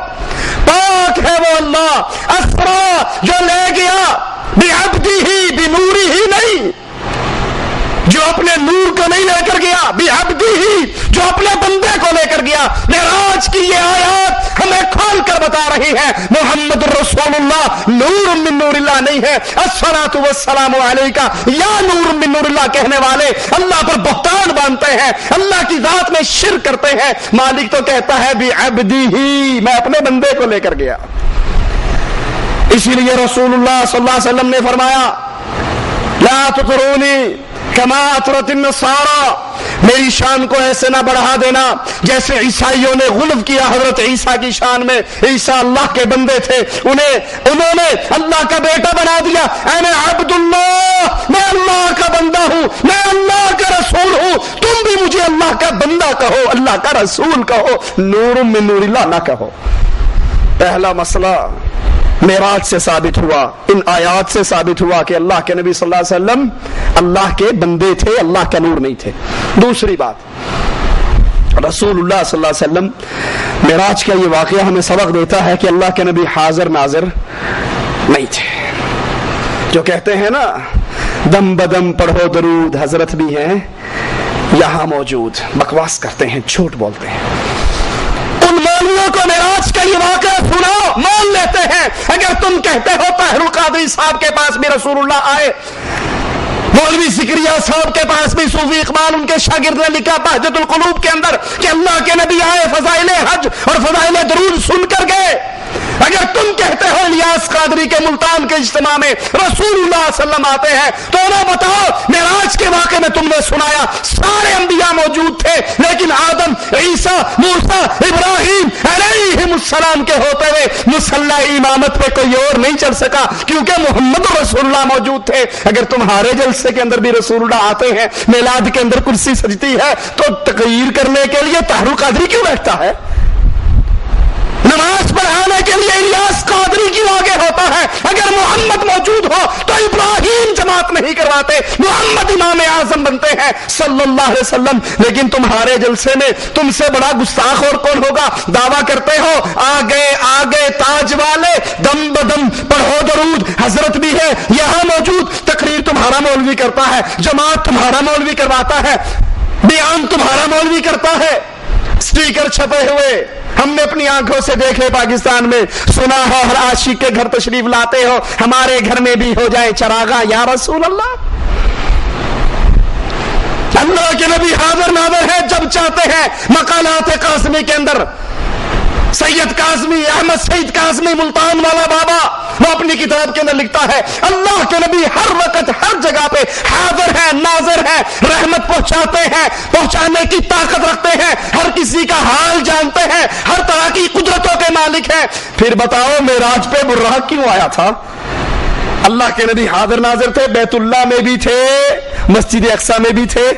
پاک ہے وہ اللہ، اسرا جو لے گیا، بعبدہ بنورہ نہیں، جو اپنے نور کو نہیں لے کر گیا، بعبدہ جو اپنے بندے کو لے کر گیا۔ معراج کی یہ آیات ہمیں کھول کر بتا رہی ہے محمد الرسول اللہ نور من نور اللہ نہیں ہے۔ الصلاۃ والسلام علیک یا نور من نور اللہ کہنے والے اللہ پر بہتان باندھتے ہیں، اللہ کی ذات میں شرک کرتے ہیں۔ مالک تو کہتا ہے بعبدہ، میں اپنے بندے کو لے کر گیا۔ اسی لیے رسول اللہ صلی اللہ علیہ وسلم نے فرمایا لا تطرونی کما اطرت النصارى، میری شان کو ایسے نہ بڑھا دینا جیسے عیسائیوں نے غلو کیا حضرت عیسیٰ کی شان میں۔ عیسیٰ اللہ کے بندے تھے، انہوں نے اللہ کا بیٹا بنا دیا۔ انا عبد اللہ، میں اللہ کا بندہ ہوں، میں اللہ کا رسول ہوں، تم بھی مجھے اللہ کا بندہ کہو، اللہ کا رسول کہو، نور من نور اللہ نہ کہو۔ پہلا مسئلہ معراج سے ثابت ہوا، ان آیات سے ثابت ہوا کہ اللہ کے نبی صلی اللہ علیہ وسلم اللہ کے بندے تھے، اللہ کا نور نہیں تھے۔ دوسری بات، رسول اللہ صلی اللہ علیہ وسلم معراج کا یہ واقعہ ہمیں سبق دیتا ہے کہ اللہ کے نبی حاضر ناظر نہیں تھے۔ جو کہتے ہیں نا دم بدم پڑھو درود، حضرت بھی ہیں یہاں موجود، بکواس کرتے ہیں، جھوٹ بولتے ہیں۔ ان مولویوں کو معراج کا یہ واقعہ سناؤ، مان لیتے ہیں۔ اگر تم کہتے ہو طاہر القادری صاحب کے پاس بھی رسول اللہ آئے، مولوی زکریا صاحب کے پاس بھی صوفی اقبال ان کے شاگرد نے لکھا بہجت القلوب کے اندر کہ اللہ کے نبی آئے، فضائل حج اور فضائل درود سن کر گئے۔ اگر تم کہتے ہو الیاس قادری کے ملتان کے اجتماع میں رسول اللہ صلی اللہ علیہ وسلم آتے ہیں، تو انہیں بتاؤ معراج کے واقعے میں تم نے سنایا سارے انبیاء موجود تھے، لیکن آدم، عیسیٰ، موسیٰ، ابراہیم علیہم السلام کے ہوتے ہوئے مصلی امامت پہ کوئی اور نہیں چڑھ سکا کیونکہ محمد رسول اللہ موجود تھے۔ اگر تمہارے جلسے کے اندر بھی رسول اللہ آتے ہیں، میلاد کے اندر کرسی سجتی ہے، تو تقریر کرنے کے لیے طاہر القادری کیوں بیٹھتا ہے؟ نماز پڑھانے کے لیے الیاس قادری کیوں آگے ہوتا ہے؟ اگر محمد موجود ہو تو ابراہیم جماعت نہیں کرواتے، محمد امام اعظم بنتے ہیں صلی اللہ علیہ وسلم۔ لیکن تمہارے جلسے میں تم سے بڑا گستاخ اور کون ہوگا؟ دعویٰ کرتے ہو آگے تاج والے، دم بدم پڑھو درود، حضرت بھی ہے یہاں موجود، تقریر تمہارا مولوی کرتا ہے، جماعت تمہارا مولوی کرواتا ہے، بیان تمہارا مولوی کرتا ہے، سٹیکر چھپے ہوئے ہم نے اپنی آنکھوں سے دیکھے پاکستان میں، سنا ہے ہر عاشق کے گھر تشریف لاتے ہو، ہمارے گھر میں بھی ہو جائے چراغاں یا رسول اللہ۔ اللہ کے نبی حاضر ناظر ہے جب چاہتے ہیں۔ مقالات قاسمی کے اندر سید قاسمی، احمد سعید قاسمی ملتان والا بابا، وہ اپنی کتاب کے اندر لکھتا ہے اللہ کے نبی ہر وقت ہر جگہ پہ حاضر ہے، ناظر ہے، رحمت پہنچاتے ہیں، پہنچانے کی طاقت رکھتے ہیں، ہر کسی کا حال جانتے ہیں، ہر طرح کی قدرتوں کے مالک ہیں۔ پھر بتاؤ معراج پہ براق کیوں آیا تھا؟ اللہ کے نبی حاضر ناظر تھے، بیت اللہ میں بھی تھے، مسجد اقصی میں بھی تھے،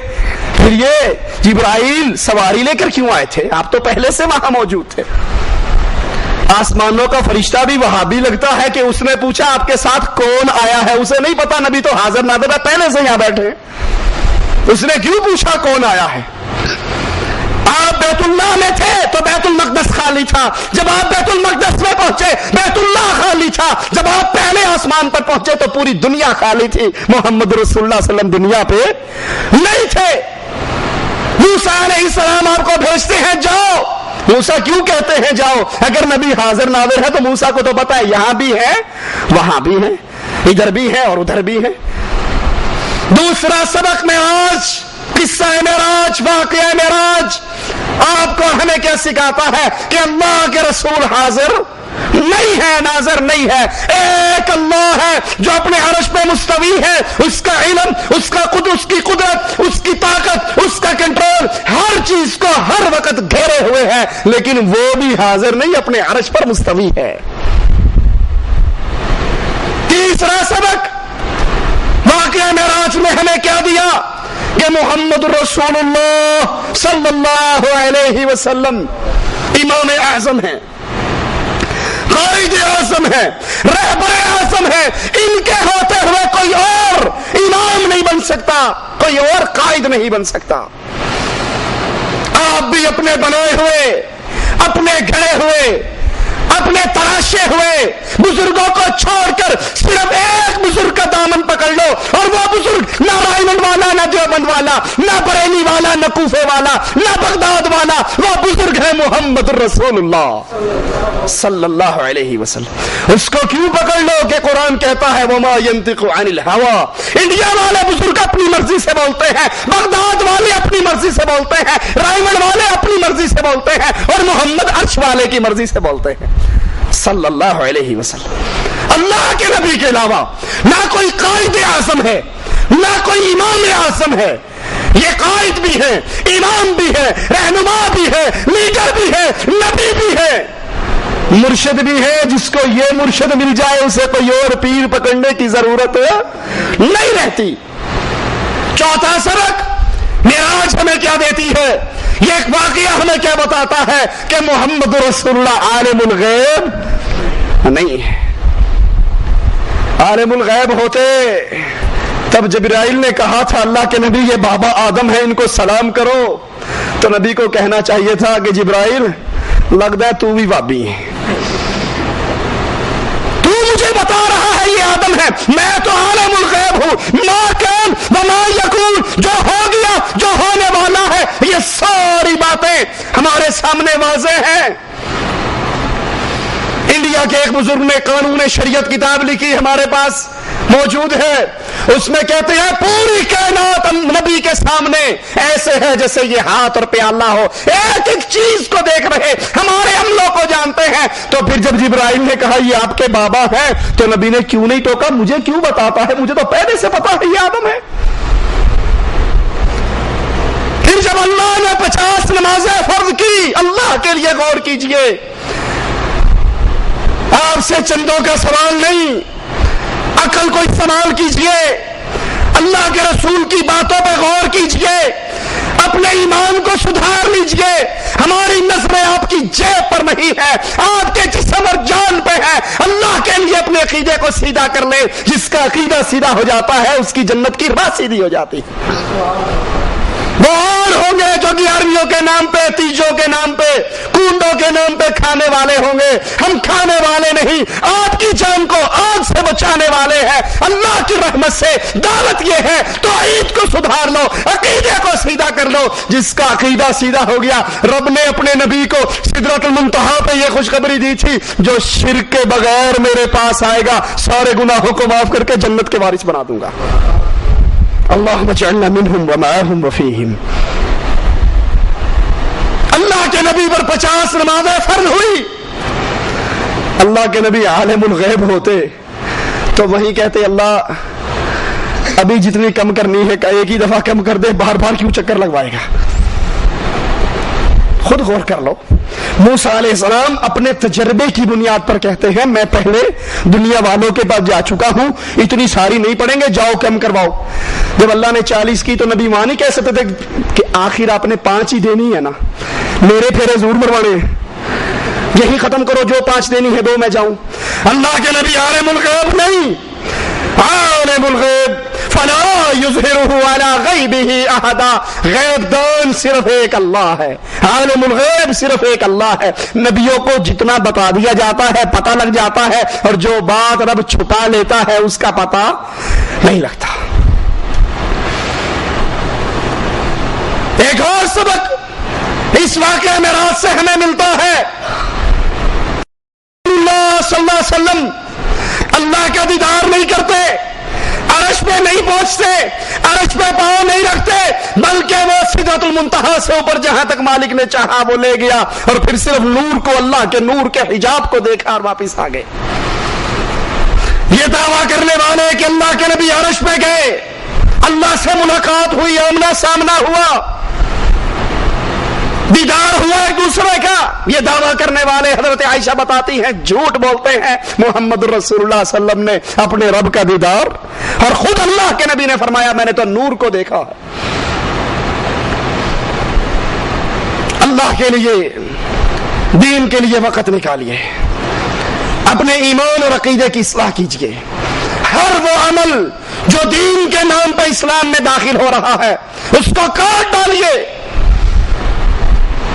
پھر یہ جبرائیل سواری لے کر کیوں آئے تھے؟ آپ تو پہلے سے وہاں موجود تھے۔ آسمانوں کا فرشتہ بھی وہابی لگتا ہے کہ اس نے پوچھا آپ کے ساتھ کون آیا ہے، اسے نہیں پتا نبی تو حاضر ناظر ہے، پہلے سے یہاں بیٹھے، اس نے کیوں پوچھا کون آیا ہے؟ آپ بیت اللہ میں تھے تو بیت المقدس خالی تھا، جب آپ بیت المقدس میں پہنچے بیت اللہ خالی تھا، جب آپ پہلے آسمان پر پہنچے تو پوری دنیا خالی تھی، محمد رسول اللہ صلی اللہ علیہ وسلم دنیا پہ نہیں تھے۔ موسیٰ علیہ السلام آپ کو بھیجتے ہیں جاؤ، موسیٰ کیوں کہتے ہیں جاؤ؟ اگر نبی حاضر ناظر ہے تو موسیٰ کو تو پتا ہے یہاں بھی ہے، وہاں بھی ہے، ادھر بھی ہے اور ادھر بھی ہے۔ دوسرا سبق معراج، قصہ معراج، واقعہ معراج آپ کو ہمیں کیا سکھاتا ہے؟ کہ اللہ کے رسول حاضر نہیں ہے، ناظر نہیں ہے، ایک اللہ ہے جو اپنے عرش پہ مستوی ہے، اس کا علم، اس کا اس کی قدرت، اس کی طاقت، اس کا کنٹرول ہر چیز کو ہر وقت گھیرے ہوئے ہے، لیکن وہ بھی حاضر نہیں، اپنے عرش پر مستوی ہے۔ تیسرا سبق واقعہ معراج میں ہمیں کیا دیا؟ کہ محمد رسول اللہ صلی اللہ علیہ وسلم امام اعظم ہیں، قائد اعظم ہیں، رہبر اعظم ہیں، ان کے ہوتے ہوئے کوئی اور امام نہیں بن سکتا، کوئی اور قائد نہیں بن سکتا۔ آپ بھی اپنے بنائے ہوئے، اپنے گھڑے ہوئے، اپنے تراشے ہوئے بزرگوں کو چھوڑ کر صرف ایک بزرگ کا دامن پکڑ لو، اور وہ بزرگ نہ رائمنڈ والا، نہ دیوبند والا، نہ بریلی والا، نہ کوفے والا، نہ بغداد والا، وہ بزرگ ہے محمد الرسول اللہ صلی اللہ علیہ وسلم۔ اس کو کیوں پکڑ لو کہ قرآن کہتا ہے وما ينطق عن الهوى۔ انڈیا والے بزرگ اپنی مرضی سے بولتے ہیں، بغداد والے اپنی مرضی سے بولتے ہیں، رائمنڈ والے اپنی مرضی سے بولتے ہیں، اور محمد عرش والے کی مرضی سے بولتے ہیں صلی اللہ علیہ وسلم۔ اللہ کے نبی کے علاوہ نہ کوئی قائد اعظم ہے، نہ کوئی امام اعظم ہے۔ یہ قائد بھی ہے، امام بھی ہے، رہنما بھی ہے، لیڈر بھی ہے، نبی بھی ہے، مرشد بھی ہے۔ جس کو یہ مرشد مل جائے اسے کوئی اور پیر پکڑنے کی ضرورت نہیں رہتی۔ چوتھا سبق معراج ہمیں کیا دیتی ہے؟ یہ ایک واقعہ ہمیں کیا بتاتا ہے کہ محمد رسول اللہ عالم الغیب نہیں ہے۔ عالم الغیب ہوتے تب جبرائیل نے کہا تھا اللہ کے نبی یہ بابا آدم ہے، ان کو سلام کرو، تو نبی کو کہنا چاہیے تھا کہ جبرائیل لگتا ہے تو بھی بابی ہے، تو مجھے بتا رہا ہے یہ آدم ہے، میں تو عالم الغیب ہوں، ما کان وما یکون، جو ہو گیا، جو ہونے والا ہے، یہ ساری باتیں ہمارے سامنے واضح ہیں۔ انڈیا کے ایک بزرگ نے قانون شریعت کتاب لکھی، ہمارے پاس موجود ہے، اس میں کہتے ہیں پوری کائنات نبی کے سامنے ایسے ہے جیسے یہ ہاتھ اور پیالہ ہو، ایک ایک چیز کو دیکھ رہے، ہمارے عملوں کو جانتے ہیں۔ تو پھر جب جبرائیل نے کہا یہ آپ کے بابا ہیں تو نبی نے کیوں نہیں ٹوکا؟ مجھے کیوں بتاتا ہے، مجھے تو پہلے سے پتا ہے یہ آدم ہے۔ پھر جب اللہ نے 50 نمازیں فرض کی، اللہ کے لیے غور کیجئے، آپ سے چندوں کا سوال نہیں، عقل کو استعمال کیجئے، اللہ کے رسول کی باتوں پہ غور کیجئے، اپنے ایمان کو سدھار لیجئے۔ ہماری نظریں آپ کی جیب پر نہیں ہے، آپ کے جسم اور جان پہ ہے۔ اللہ کے لیے اپنے عقیدے کو سیدھا کر لیں، جس کا عقیدہ سیدھا ہو جاتا ہے اس کی جنت کی راہ سیدھی ہو جاتی ہے۔ وہ اور ہوں گے جو 11ویں کے نام پہ، تیجوں کے نام پہ، کنڈوں کے نام پہ کھانے والے ہوں گے، ہم کھانے والے نہیں، آپ کی جان کو آگ سے بچانے والے ہیں۔ اللہ کی رحمت سے دعوت یہ ہے توحید کو سدھار لو، عقیدے کو سیدھا کر لو۔ جس کا عقیدہ سیدھا ہو گیا، رب نے اپنے نبی کو سدرۃ المنتہا پہ یہ خوشخبری دی تھی جو شرک کے بغیر میرے پاس آئے گا سارے گناہوں کو معاف کر کے جنت کے وارث بنا دوں گا۔ اللہم اجعلنا منہم ومعہم وفیہم۔ اللہ کے نبی پر 50 نمازیں فرض ہوئی۔ اللہ کے نبی عالم الغیب ہوتے تو وہی کہتے اللہ ابھی جتنی کم کرنی ہے ایک ہی دفعہ کم کر دے، بار بار کیوں چکر لگوائے گا؟ خود غور کر لو۔ موسیٰ علیہ السلام اپنے تجربے کی بنیاد پر کہتے ہیں میں پہلے دنیا والوں کے پاس جا چکا ہوں، اتنی ساری نہیں پڑیں گے، جاؤ کم کرواؤ۔ جب اللہ نے 40 کی تو نبی وہاں نہیں کہہ سکتے تھے کہ آخر آپ نے 5 ہی دینی ہے نا، میرے پھیرے ضرور مروانے ہیں، یہی ختم کرو، جو 5 دینی ہے 2 میں جاؤں۔ اللہ کے نبی عالم الغیب نہیں، عالم الغیب فلا یظہرہ علی غیبہ احدا، غیب دان صرف ایک اللہ ہے، عالم الغیب صرف ایک اللہ ہے۔ نبیوں کو جتنا بتا دیا جاتا ہے پتہ لگ جاتا ہے، اور جو بات رب چھپا لیتا ہے اس کا پتہ نہیں لگتا۔ ایک اور سبق اس واقعہ معراج سے ہمیں ملتا ہے، اللہ صلی اللہ علیہ وسلم اللہ کا دیدار نہیں کرتے، عرش پہ نہیں پہنچتے، عرش پہ پاؤں نہیں رکھتے، بلکہ وہ سدرۃ المنتہا سے اوپر جہاں تک مالک نے چاہا وہ لے گیا، اور پھر صرف نور کو، اللہ کے نور کے حجاب کو دیکھا اور واپس آ گئے۔ یہ دعویٰ کرنے والے کہ اللہ کے نبی عرش پہ گئے، اللہ سے ملاقات ہوئی، آمنا سامنا ہوا، دیدار ہوا ایک دوسرے کا، یہ دعویٰ کرنے والے حضرت عائشہ بتاتی ہیں جھوٹ بولتے ہیں۔ محمد رسول اللہ صلی اللہ علیہ وسلم نے اپنے رب کا دیدار، اور خود اللہ کے نبی نے فرمایا میں نے تو نور کو دیکھا ہے۔ اللہ کے لیے، دین کے لیے وقت نکالیے، اپنے ایمان اور عقیدے کی اصلاح کیجئے. ہر وہ عمل جو دین کے نام پہ اسلام میں داخل ہو رہا ہے اس کو کاٹ ڈالیے.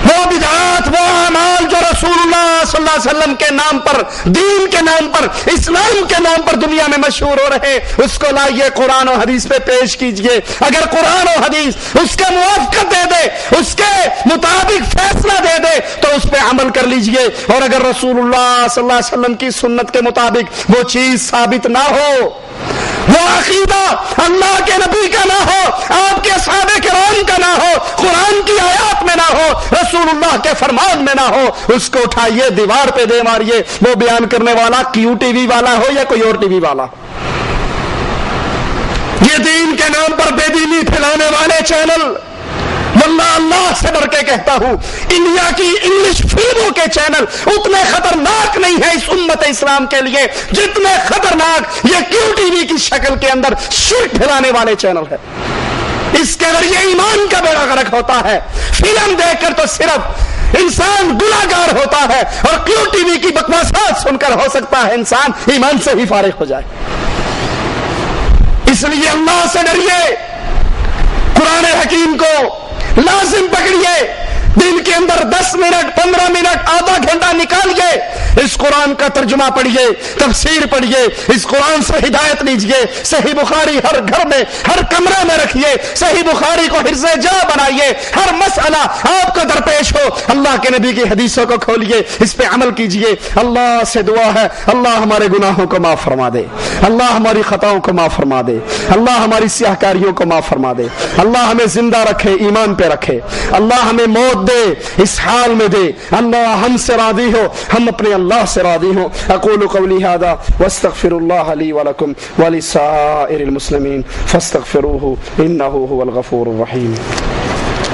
وہ بدعات، وہ اعمال جو رسول اللہ صلی اللہ علیہ وسلم کے نام پر، دین کے نام پر، اسلام کے نام پر دنیا میں مشہور ہو رہے، اس کو لائیے قرآن و حدیث پہ پیش کیجئے. اگر قرآن و حدیث اس کے موافقت دے دے، اس کے مطابق فیصلہ دے دے تو اس پہ عمل کر لیجئے. اور اگر رسول اللہ صلی اللہ علیہ وسلم کی سنت کے مطابق وہ چیز ثابت نہ ہو، وہ عقیدہ اللہ کے نبی کا نہ ہو، آپ کے صحابہ کرام کا نہ ہو، قرآن کی آیات میں نہ ہو، رسول اللہ کے فرمان میں نہ ہو، اس کو اٹھائیے، دیوار پہ دے ماریے. وہ بیان کرنے والا کیو ٹی وی والا ہو یا کوئی اور ٹی وی والا ہو. یہ دین کے نام پر بے دینی پھیلانے والے چینل، واللہ اللہ سے ڈر کے کہتا ہوں، انڈیا کی انگلش فلموں کے چینل اتنے خطرناک نہیں ہے اس امت اسلام کے لیے جتنے خطرناک یہ کیو ٹی وی کی شکل کے اندر شرک پھیلانے والے چینل ہے. اس کے ذریعے ایمان کا بیڑا غرق ہوتا ہے. فلم دیکھ کر تو صرف انسان گناہگار ہوتا ہے، اور کیو ٹی وی کی بکواسات سن کر ہو سکتا ہے انسان ایمان سے ہی فارغ ہو جائے. اس لیے اللہ سے ڈریے، قرآن حکیم کو لازم پکڑیے. دن کے اندر 10 منٹ 15 منٹ آدھا گھنٹہ نکالیے، اس قرآن کا ترجمہ پڑھیے، تفسیر پڑھیے، اس قرآن سے ہدایت لیجئے. صحیح بخاری ہر گھر میں، ہر کمرے میں رکھیے. صحیح بخاری کو حرز جا بنائیے. ہر مسئلہ آپ کو درپیش ہو، اللہ کے نبی کی حدیثوں کو کھولیے، اس پہ عمل کیجئے. اللہ سے دعا ہے اللہ ہمارے گناہوں کو معاف فرما دے، اللہ ہماری خطاؤں کو معاف فرما دے، اللہ ہماری سیاہ کاریوں کو معاف فرما دے. اللہ ہمیں زندہ رکھے، ایمان پہ رکھے. اللہ ہمیں موت دے، اس حال میں دے. اللہ ہم سے راضی ہو، ہم اپنے اللہ سے راضی ہوں. اقول قولی هذا واستغفر الله لي ولكم ولسائر المسلمين فاستغفروه انه هو الغفور الرحيم.